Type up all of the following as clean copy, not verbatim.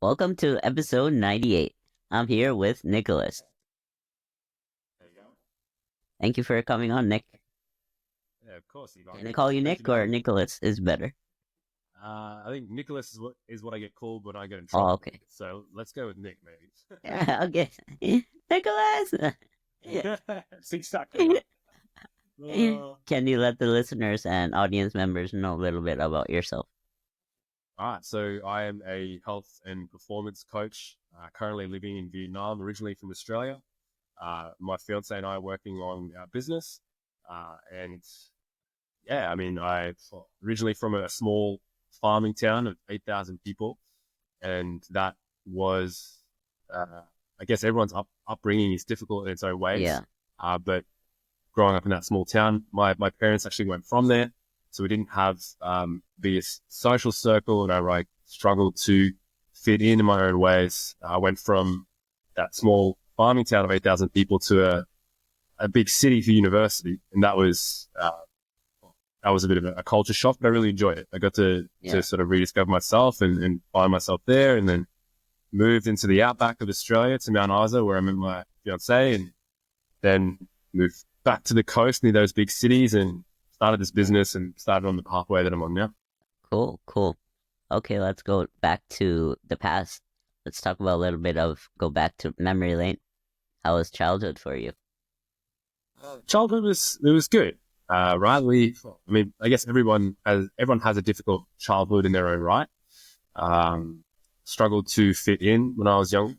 Welcome to episode 98. I'm here with Nicholas. There you go. Thank you for coming on, Nick. Yeah, of course. Can I call you Thank you Nick for or having me. Nicholas is better? I think Nicholas is what I get called when I get in Oh, trouble. okay. So let's go with Nick, maybe. Yeah, okay. Nicholas! Exactly right. Uh, Can you let the listeners and audience members know a little bit about yourself? all right. So I am a health and performance coach, currently living in Vietnam, originally from Australia. My fiance and I are working on our business. And yeah, I mean, originally from a small farming town of 8,000 people. And that was, uh, I guess everyone's upbringing is difficult in its own ways. Yeah, But growing up in that small town, my parents actually went from there, so we didn't have the social circle, and I struggled to fit in my own ways. I went from that small farming town of 8,000 people to a big city for university, and that was a bit of a culture shock, but I really enjoyed it. I got to yeah. sort of rediscover myself and find myself there, and then moved into the outback of Australia to Mount Isa, where I met my fiance, and then moved back to the coast near those big cities and started this business and started on the pathway that I'm on now. Cool, cool. Okay, let's go back to the past. Let's talk about a little bit of go back to memory lane. How was childhood for you? Childhood was good. Right, I mean, I guess everyone has a difficult childhood in their own right. Um, Struggled to fit in when I was young.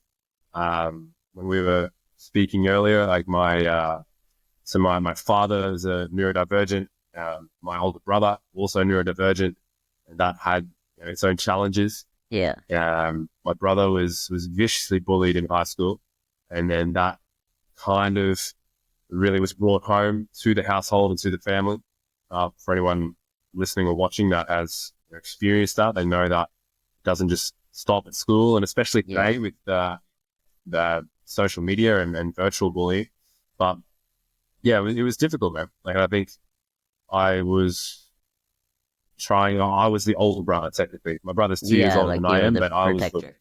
When we were speaking earlier, like my father is a neurodivergent. My older brother also neurodivergent, and that had its own challenges. Yeah, My brother was viciously bullied in high school, and then that kind of really was brought home to the household and to the family. For anyone listening or watching that has experienced that, they know that it doesn't just stop at school, and especially yeah, today with the social media and virtual bullying. But yeah, it was difficult, man. Like I think I was I was the older brother technically. My brother's 2 years yeah, older like than I you're am, the but I was protector.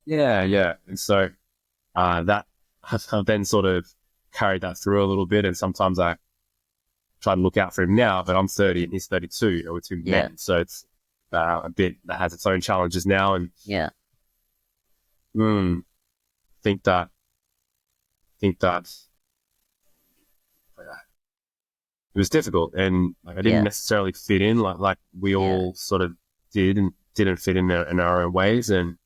yeah. And so that I've then sort of carried that through a little bit, and sometimes I try to look out for him now, but I'm 30 and he's 32, we're two Yeah, men. So it's a bit that has its own challenges now. And yeah, mm, think that, think that it was difficult, and like I didn't yeah, necessarily fit in like we yeah, all sort of did and didn't fit in our own ways. And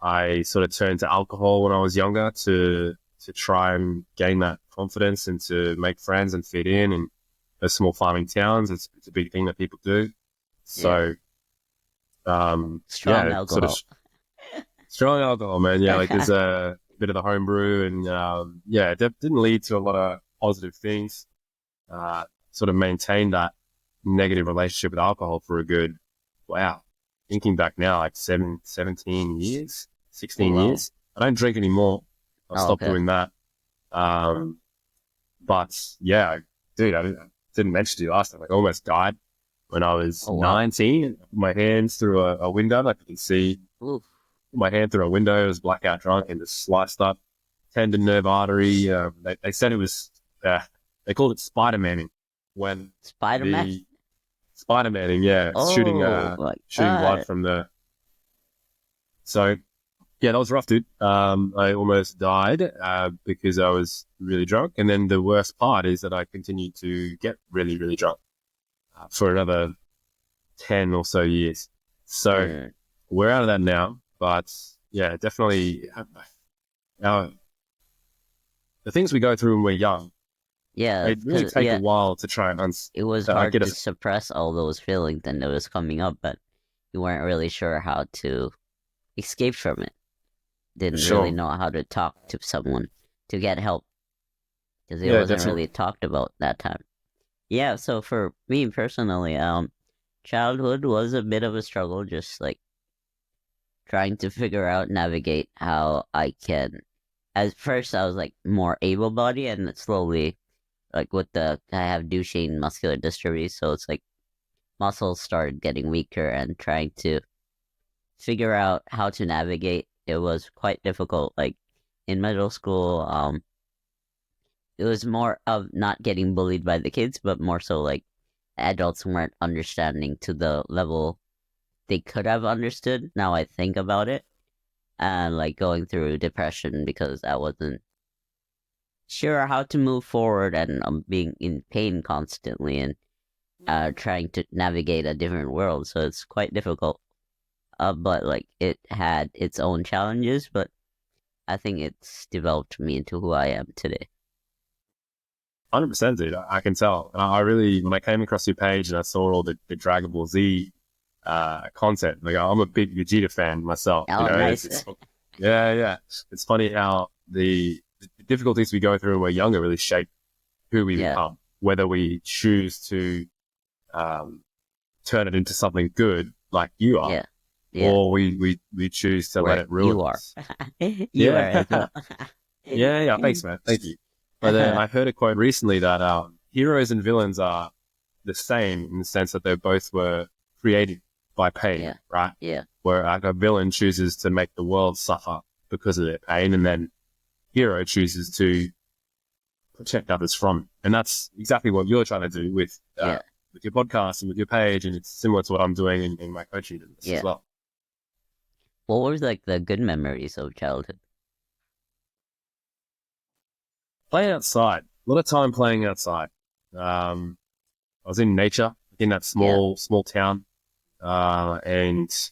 I sort of turned to alcohol when I was younger to try and gain that confidence and to make friends and fit in. And those small farming towns, it's a big thing that people do. yeah. So Strong yeah, sort of alcohol. strong alcohol, man. Yeah, like there's a bit of the homebrew, and yeah, it didn't lead to a lot of positive things. Sort of maintained that negative relationship with alcohol for a good, wow, thinking back now, like 17 years, Oh 16 wow. years. I don't drink anymore. I Oh, stopped okay. doing that. Um, but yeah, dude, I didn't mention to you last time, like I almost died when I was Oh wow. 19. Put my hands through a window, like you can see, Oof. put my hand through a window. I was blackout drunk and just sliced up tendon nerve artery. They said it was, they called it Spider-Maning when Spider-Man. the Spider-Maning, yeah, it's Oh my shooting blood god. from so yeah, that was rough, dude. I almost died, because I was really drunk. And then the worst part is that I continued to get really, really drunk, for another 10 or so years. So Yeah. we're out of that now, but yeah, definitely, our, the things we go through when we're young, Yeah, they really because take a while to try and it was hard get to us. suppress all those feelings and it was coming up, but you weren't really sure how to escape from it. For Didn't really sure. know how to talk to someone to get help because it Yeah, wasn't really definitely. talked about that time. Yeah, so for me personally, childhood was a bit of a struggle, just like trying to figure out, navigate how I can. At first, I was like more able-bodied, and slowly, like with I have Duchenne muscular dystrophy, so it's like muscles started getting weaker, and trying to figure out how to navigate. It was quite difficult. Like in middle school, it was more of not getting bullied by the kids, but more so like adults weren't understanding to the level they could have understood. Now I think about it, and like going through depression because I wasn't sure how to move forward, and being in pain constantly, and trying to navigate a different world. So it's quite difficult. But like it had its own challenges, but I think it's developed me into who I am today. 100%, dude. I can tell. And I really, when I came across your page and I saw all the Dragon Ball Z content, like I'm a big Vegeta fan myself. Oh, nice. Yeah, yeah. It's funny how the difficulties we go through when we're younger really shape who we Yeah, become, whether we choose to turn it into something good like you are, yeah, yeah. or we choose to let Where it ruin you are, us. you are Yeah. as well. Yeah. Thanks, man. Thank you. But I heard a quote recently that heroes and villains are the same in the sense that they both were created by pain, Yeah, right? yeah, Where like, a villain chooses to make the world suffer because of their pain, and then hero chooses to protect others from it. And that's exactly what you're trying to do yeah, with your podcast and with your page, and it's similar to what I'm doing in my coaching business as yeah. well. What were like the good memories of childhood? Playing outside, a lot of time playing outside. I was in nature in that Yeah. small town, and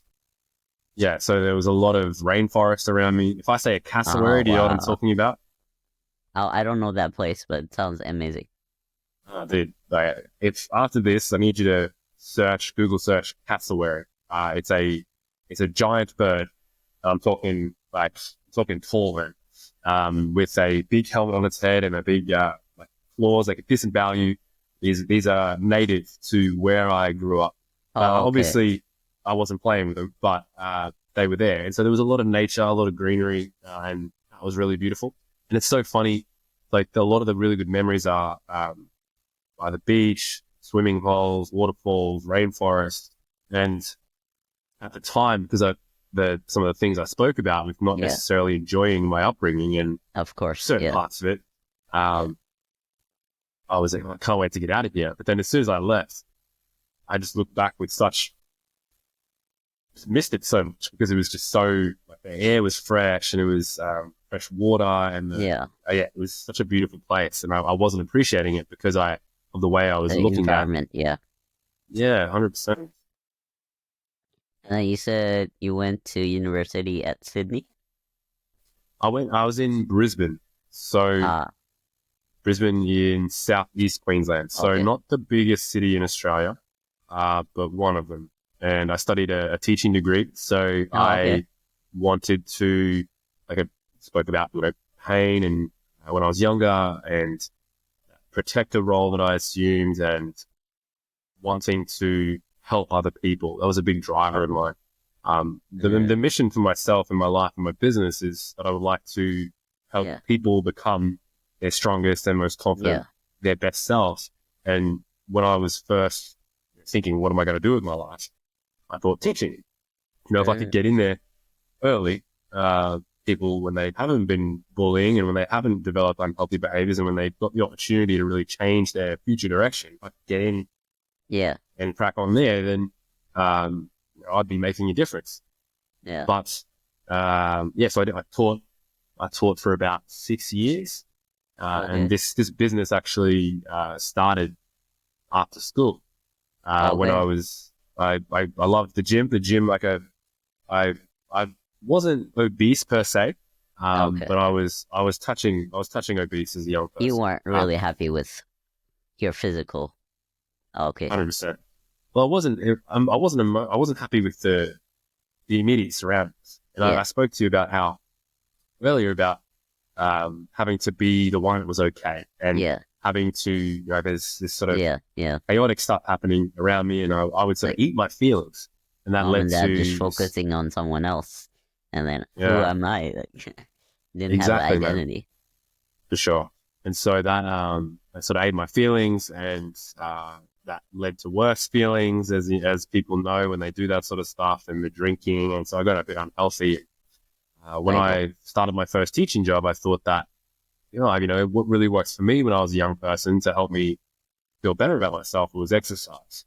yeah, so there was a lot of rainforest around me. If I say a Oh cassowary, do you know what I'm wow. talking about? I don't know that place, but it sounds amazing. Dude, like, if after this, I need you to Google search cassowary. It's a giant bird. I'm talking tall man, with a big helmet on its head and a big like claws, like a distant value. These are native to where I grew up. Oh, okay. Obviously, I wasn't playing with them, but they were there, and so there was a lot of nature, a lot of greenery, and that was really beautiful. And it's so funny, like a lot of the really good memories are by the beach, swimming holes, waterfalls, rainforest, and at the time, because some of the things I spoke about with not Yeah, necessarily enjoying my upbringing and of course. certain Yeah, parts of it, yeah, I was like, I can't wait to get out of here. But then as soon as I left, I just looked back with missed it so much because it was just so, like, the air was fresh and it was fresh water and yeah. it was such a beautiful place. And I wasn't appreciating it because of the way I was The looking at. environment. Yeah. Yeah, 100%. And then you said you went to university at Sydney. I was in Brisbane. So Ah, Brisbane in southeast Queensland. So okay. not the biggest city in Australia, but one of them. And I studied a teaching degree. So Oh, okay. I wanted to, like I spoke about, pain and when I was younger and protect the role that I assumed and wanting to help other people. That was a big driver of mine. The Mm, mission for myself and my life and my business is that I would like to help yeah, people become their strongest and most confident, yeah, their best selves. And when I was first thinking, what am I going to do with my life? I thought teaching. If I could mm, get in there early, people when they haven't been bullying and when they haven't developed unhealthy behaviors and when they've got the opportunity to really change their future direction, if I could get in yeah, and crack on there, then I'd be making a difference. yeah. But so I taught for about 6 years, and Okay, this business actually started after school. When okay, I loved the gym. The gym, I I wasn't obese per se, okay. but I was touching obese as a young You person. weren't really happy with your physical. Okay. 100%. Well, I wasn't happy with the immediate surroundings. And Yeah, I spoke to you about how earlier about having to be the one that was okay and yeah, having to, there's this sort of yeah, yeah. chaotic stuff happening around me, and I would sort of Like eat my feelings, and that mom led and dad just to focusing on someone else, and then who yeah, am I? Like, didn't have an exactly, man, identity. for sure. And so that sort of ate my feelings, and that led to worse feelings, as people know when they do that sort of stuff, and the drinking, and so I got a bit unhealthy. When Right. I started my first teaching job, I thought that what really works for me when I was a young person to help me feel better about myself was exercise.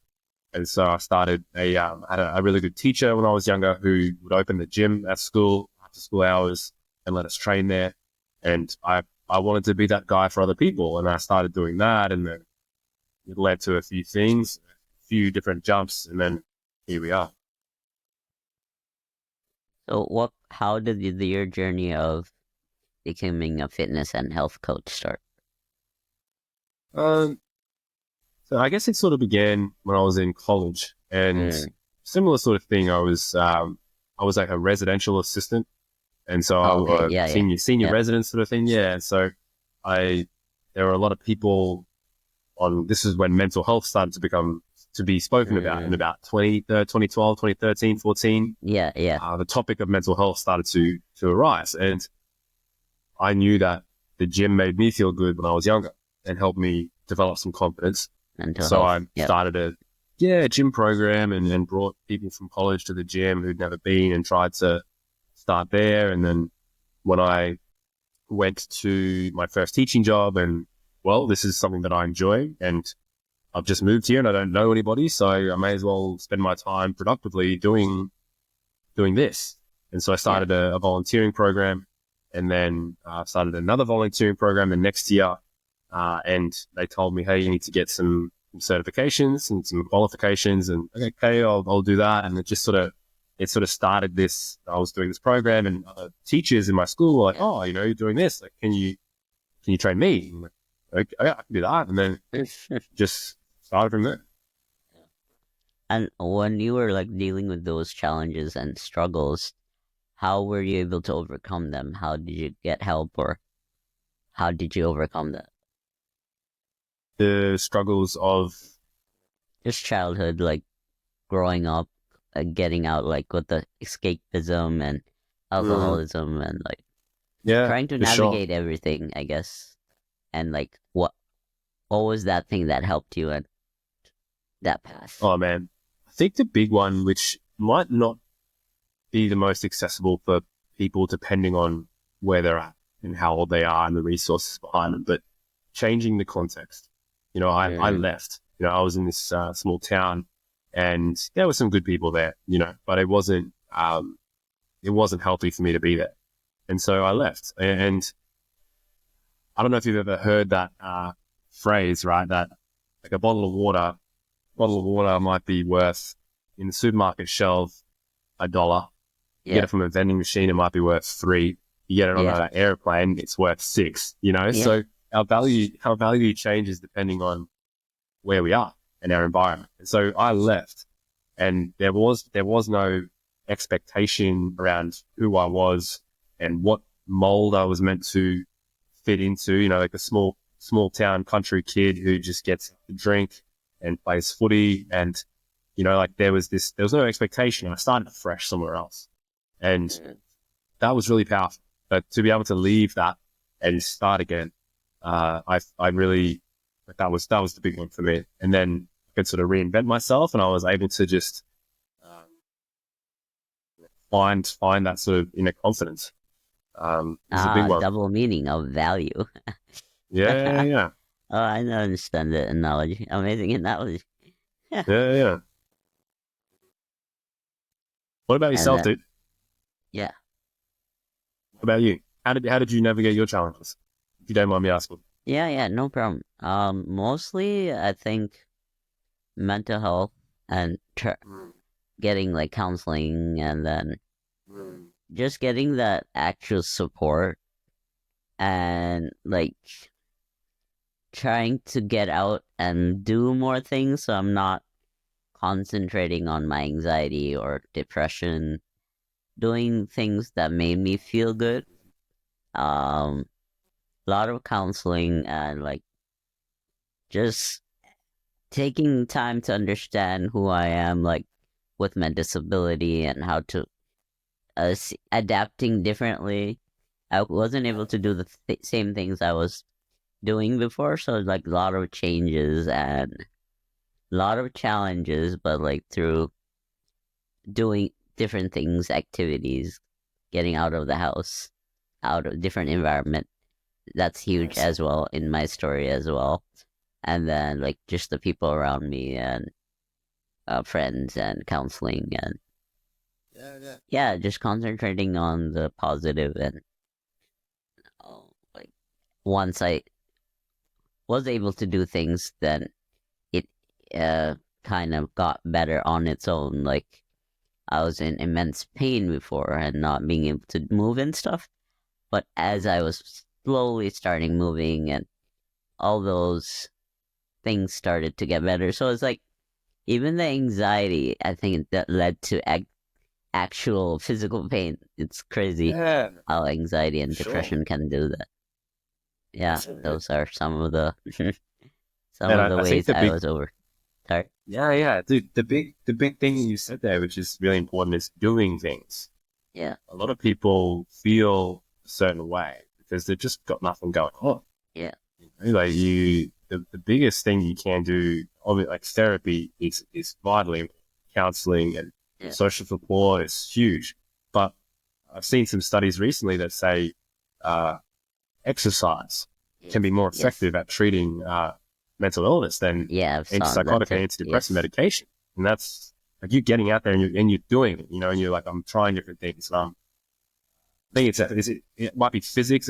And so I started had a really good teacher when I was younger who would open the gym at school after school hours and let us train there. And I wanted to be that guy for other people. And I started doing that. And then it led to a few things, a few different jumps. And then here we are. So how did your journey of becoming a fitness and health coach start? Um, so I guess it sort of began when I was in college, and Mm. similar sort of thing. I was like a residential assistant. And so Oh, okay. I Yeah, yeah. senior Yeah. resident sort of thing. Yeah. And so there were a lot of people this is when mental health started to be spoken about in Mm. about 2012, 2013, 14. Yeah, yeah. The topic of mental health started to arise. And I knew that the gym made me feel good when I was younger and helped me develop some confidence. Mental So health. I Yep. started a gym program and brought people from college to the gym who'd never been and tried to start there. And then when I went to my first teaching job, and well, this is something that I enjoy, and I've just moved here and I don't know anybody, so I may as well spend my time productively doing this. And so I Yeah. started a volunteering program, and then started another volunteering program the next year. And they told me, hey, you need to get some certifications and some qualifications, and okay, I'll do that. And it sort of started this. I was doing this program, and teachers in my school were like, Yeah. oh, you're doing this. Like, can you train me? I'm like, okay, I can do that. And then just started from there. And when you were like dealing with those challenges and struggles, how were you able to overcome them? How did you get help, or how did you overcome that? The struggles of, Just childhood, like growing up, getting out, like with the escapism and mm, alcoholism, and like yeah, trying to for sure. navigate everything, I guess. And like, what was that thing that helped you at that path? Oh man, I think the big one, which might not be the most accessible for people depending on where they're at and how old they are and the resources behind them, but changing the context. I Mm. left. I was in this small town, and there were some good people there. But it wasn't healthy for me to be there, and so I left. And I don't know if you've ever heard that phrase, right? That like a bottle of water might be worth in the supermarket shelf $1. You get Yeah, it from a vending machine, it might be worth 3. You get it on yeah, an airplane, it's worth 6. yeah. So our value changes depending on where we are in our environment. And so I left, and there was no expectation around who I was and what mold I was meant to fit into. Like a small town country kid who just gets to drink and plays footy, and like there was no expectation. I started fresh somewhere else, and Mm. that was really powerful. But to be able to leave that and start again, I really, that was the big one for me. And then I could sort of reinvent myself, and I was able to just um, find that sort of inner confidence. Is a big one. Double meaning of value. Yeah, yeah, Oh, I understand the analogy. Amazing analogy. Yeah. yeah, yeah. What about And yourself, dude? yeah, What about you? How did you navigate your challenges? If you don't mind me asking. yeah, no problem. Mostly I think mental health and Mm, getting like counseling, and then mm, just getting that actual support, and like trying to get out and do more things, so I'm not concentrating on my anxiety or depression, doing things that made me feel good. Um, a lot of counseling, and like just taking time to understand who I am, like with my disability, and how to adapting differently. I wasn't able to do the same things I was doing before, so like a lot of changes, and a lot of challenges, but like through doing different things, activities, getting out of the house, out of different environment. That's huge Yes. as well in my story as well. And then like just the people around me and friends and counseling and Yeah, yeah. yeah, just concentrating on the positive and like once I was able to do things, then it uh kind of got better on its own. Like I was in immense pain before and not being able to move and stuff. But as I was slowly starting moving and all those things started to get better. So it's like even the anxiety, I think that led to actual physical pain. It's crazy Yeah, how anxiety and sure. depression can do that. Yeah, That's it. those are some of the some And of the I think ways the I big, was over. Sorry. yeah, yeah, dude, the big thing you said there, which is really important, is doing things. Yeah, A lot of people feel a certain way because they've just got nothing going on. yeah, Like the biggest thing you can do, obviously, like therapy is vitally important. Counseling and yeah, social support is huge. But I've seen some studies recently that say uh, exercise yeah. can be more Yes. effective at treating mental illness than Yeah, I've saw that antipsychotic too. and antidepressant Yes. medication. And that's like you getting out there and you're doing it, and you're like, I'm trying different things. I think it might be physics,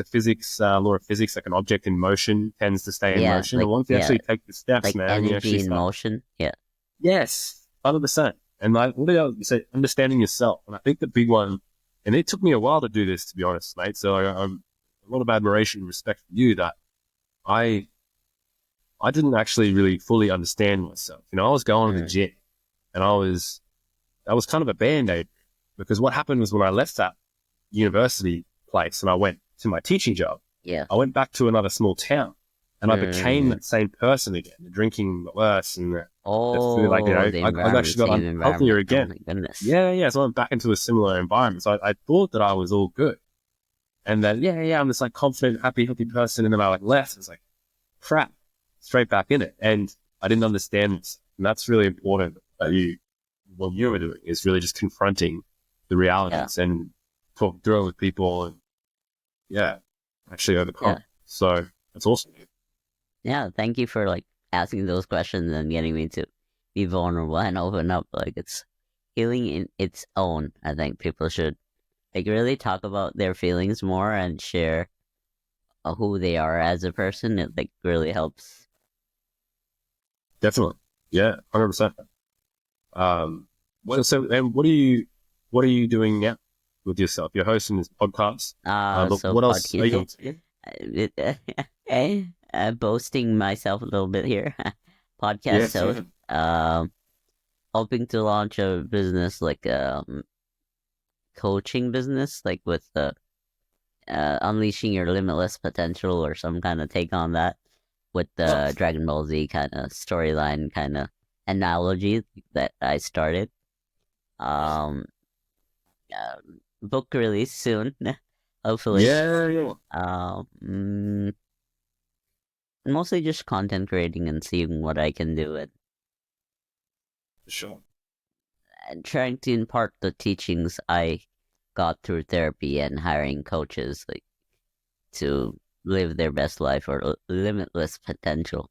law of physics, like an object in motion tends to stay in Yeah, motion. But once you actually take the steps, like man, and you energy actually in start, motion. Yeah. yes, 100%. And like, what else? You say understanding yourself. And I think the big one, and it took me a while to do this, to be honest, mate. So I'm a lot of admiration and respect for you that I I didn't actually really fully understand myself. I was going to the Mm, gym and that was kind of a band-aid because what happened was when I left that university place and I went to my teaching job, yeah. I went back to another small town and I became Mm. that same person again, the drinking got worse and the food, like, Oh, the I environment, actually got same unhealthier environment. Oh again. my goodness. Yeah, yeah. So I went back into a similar environment. So I thought that I was all good. And then, yeah, I'm this like confident, happy, healthy person. And then I like left. It's like, crap, straight back in it. And I didn't understand this. And that's really important that what you were doing is really just confronting the Yeah, realities and talk through it with people and yeah, actually yeah, overcome. So that's awesome. yeah. Thank you for like asking those questions and getting me to be vulnerable and open up. Like it's healing in its own. I think people should like really talk about their feelings more and share who they are as a person. It like really helps. Definitely. Yeah, 100%. What are you doing now with yourself? You're hosting this podcast. But So what else are you? boasting myself a little bit here. Podcast Yes. host. Hoping to launch a business like coaching business, like with unleashing your limitless potential or some kind of take on that with the Dragon Ball Z kind of storyline kind of analogy that I started. Um, Book release soon, hopefully. Yeah, yeah. Mm, Mostly just content creating and seeing what I can do Sure. and trying to impart the teachings I got through therapy and hiring coaches like to live their best life or limitless potential.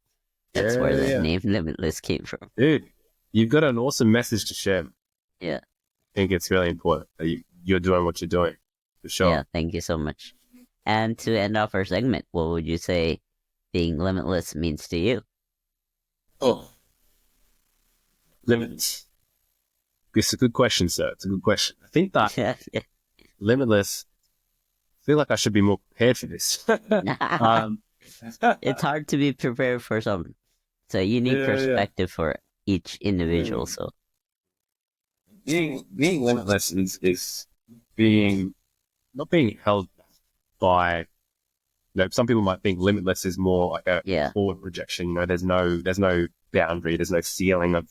That's Yeah, where the yeah. name Limitless came from. Dude, you've got an awesome message to share. I Yeah, think it's really important that you're doing what you're doing. For sure. yeah. Thank you so much. And to end off our segment, what would you say being limitless means to you? Oh, limits. It's a good question, sir. It's a good question. I think that Yeah, limitless, I feel like I should be more prepared for this. um, it's hard to be prepared for something. It's a unique yeah, yeah. perspective for each individual. Mm. So Being limitless is being not being held by. Some people might think limitless is more like a yeah, forward projection. There's no boundary, there's no ceiling of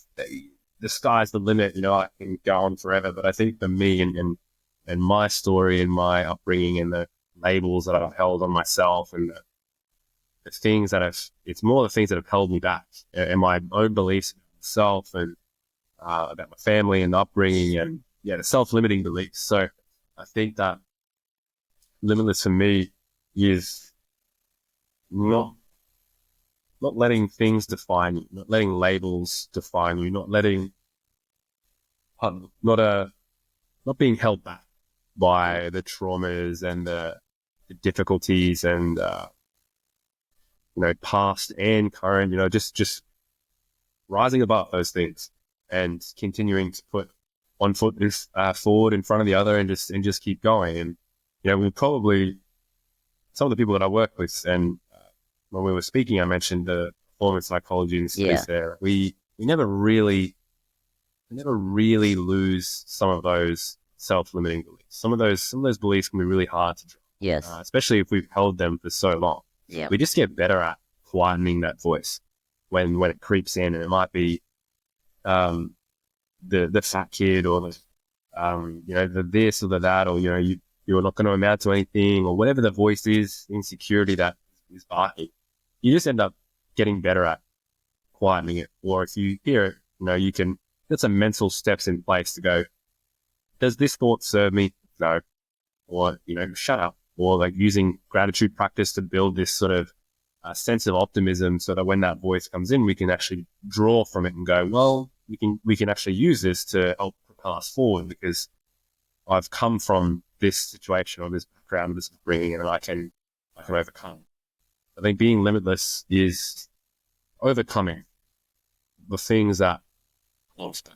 the sky's the limit. I can go on forever. But I think for me and my story and my upbringing and the labels that I've held on myself and the things that it's more the things that have held me back and my own beliefs, myself and about my family and upbringing and the self-limiting beliefs. So I think that limitless for me is not letting things define you, not letting labels define you, not letting not being held back by the traumas and the difficulties and past and current. Just rising above those things and continuing to put one foot forward in front of the other and just keep going. And we probably, some of the people that I work with, and when we were speaking, I mentioned the performance psychology and space there. We never really lose some of those self-limiting beliefs. Some of those beliefs can be really hard to drop. Yes. Especially if we've held them for so long. Yeah. We just get better at quietening that voice when it creeps in, and it might be the fat kid or the this or the that, or you're not going to amount to anything, or whatever the voice is, insecurity that is barking. You just end up getting better at quietening it. Or if you hear it, you can get some mental steps in place to go, does this thought serve me? No. Or, shut up. Or like using gratitude practice to build this sort of sense of optimism so that when that voice comes in, we can actually draw from it and go, well, we can actually use this to help propel us forward because I've come from this situation or this background, this upbringing, and I can overcome. I think being limitless is overcoming the things that monster.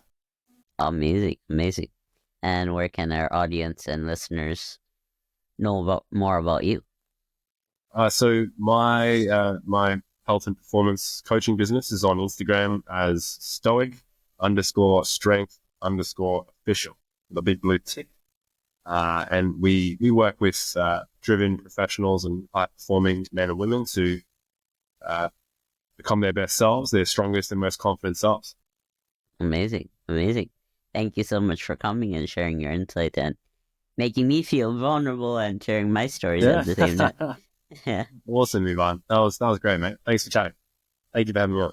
Amazing, amazing. And where can our audience and listeners know more about you? So my health and performance coaching business is on Instagram as stoic_strength_official, the big blue tick. And we work with driven professionals and high-performing men and women to become their best selves, their strongest and most confident selves. Amazing, amazing. Thank you so much for coming and sharing your insight and making me feel vulnerable and sharing my stories at the same time. Yeah. Awesome, Ivan. That was great, mate. Thanks for chatting. Thank you for having me on.